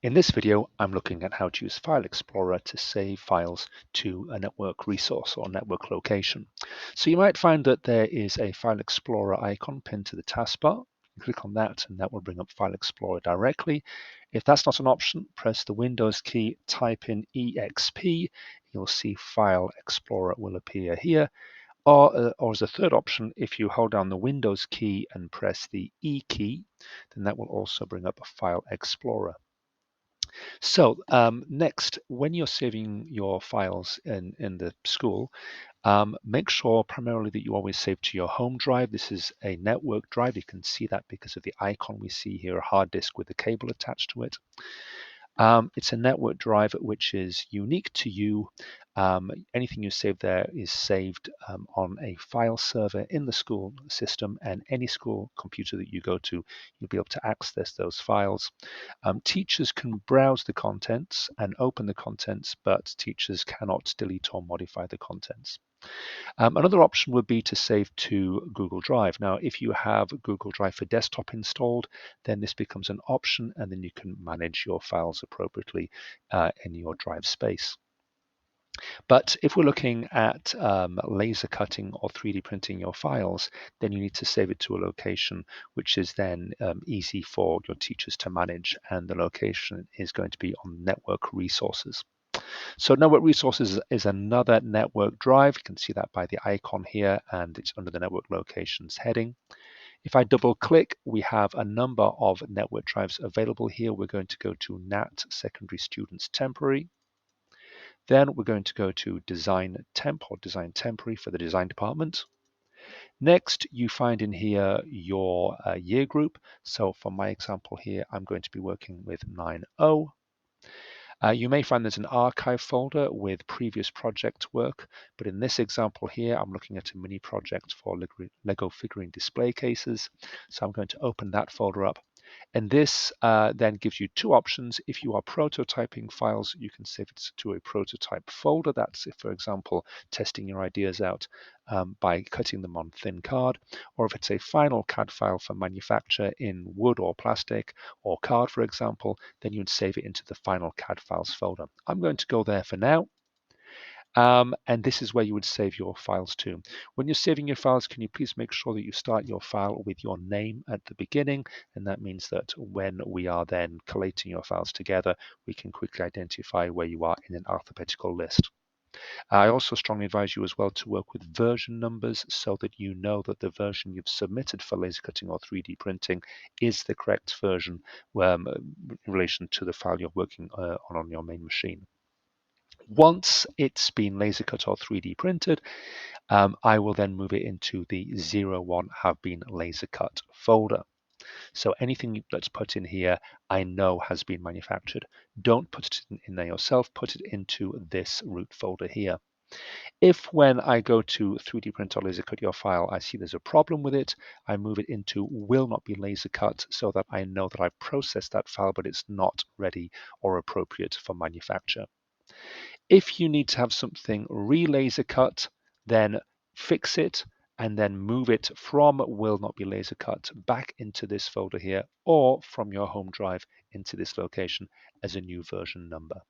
In this video, I'm looking at how to use File Explorer to save files to a network resource or network location. So you might find that there is a File Explorer icon pinned to the taskbar. Click on that and that will bring up File Explorer directly. If that's not an option, press the Windows key, type in EXP. You'll see File Explorer will appear here. Or as a third option, if you hold down the Windows key and press the E key, then that will also bring up a File Explorer. So next, when you're saving your files in the school, make sure primarily that you always save to your home drive. This is a network drive. You can see that because of the icon we see here, a hard disk with a cable attached to it. It's a network drive which is unique to you. Anything you save there is saved on a file server in the school system, and any school computer that you go to, you'll be able to access those files. Teachers can browse the contents and open the contents, but teachers cannot delete or modify the contents. Another option would be to save to Google Drive. Now, if you have Google Drive for Desktop installed, then this becomes an option, and then you can manage your files appropriately in your drive space. But if we're looking at laser cutting or 3D printing your files, then you need to save it to a location which is then easy for your teachers to manage, and the location is going to be on network resources. So network resources is another network drive. You can see that by the icon here, and it's under the network locations heading. If I double click, we have a number of network drives available here. We're going to go to NAT Secondary Students Temporary. Then we're going to go to Design Temp or Design Temporary for the design department. Next, you find in here your year group. So for my example here, I'm going to be working with 9.0. You may find there's an archive folder with previous project work, but in this example here, I'm looking at a mini project for Lego figurine display cases. So I'm going to open that folder up. And this then gives you two options. If you are prototyping files, you can save it to a prototype folder. That's if, for example, testing your ideas out by cutting them on thin card. Or if it's a final CAD file for manufacture in wood or plastic or card, for example, then you'd save it into the final CAD files folder. I'm going to go there for now. And this is where you would save your files to. When you're saving your files, can you please make sure that you start your file with your name at the beginning? And that means that when we are then collating your files together, we can quickly identify where you are in an alphabetical list. I also strongly advise you as well to work with version numbers so that you know that the version you've submitted for laser cutting or 3D printing is the correct version in relation to the file you're working on your main machine. Once it's been laser cut or 3D printed, I will then move it into the 01 have been laser cut folder. So anything that's put in here, I know has been manufactured. Don't put it in there yourself, put it into this root folder here. If when I go to 3D print or laser cut your file, I see there's a problem with it, I move it into will not be laser cut so that I know that I've processed that file, but it's not ready or appropriate for manufacture. If you need to have something re-laser cut, then fix it and then move it from will not be laser cut back into this folder here, or from your home drive into this location as a new version number.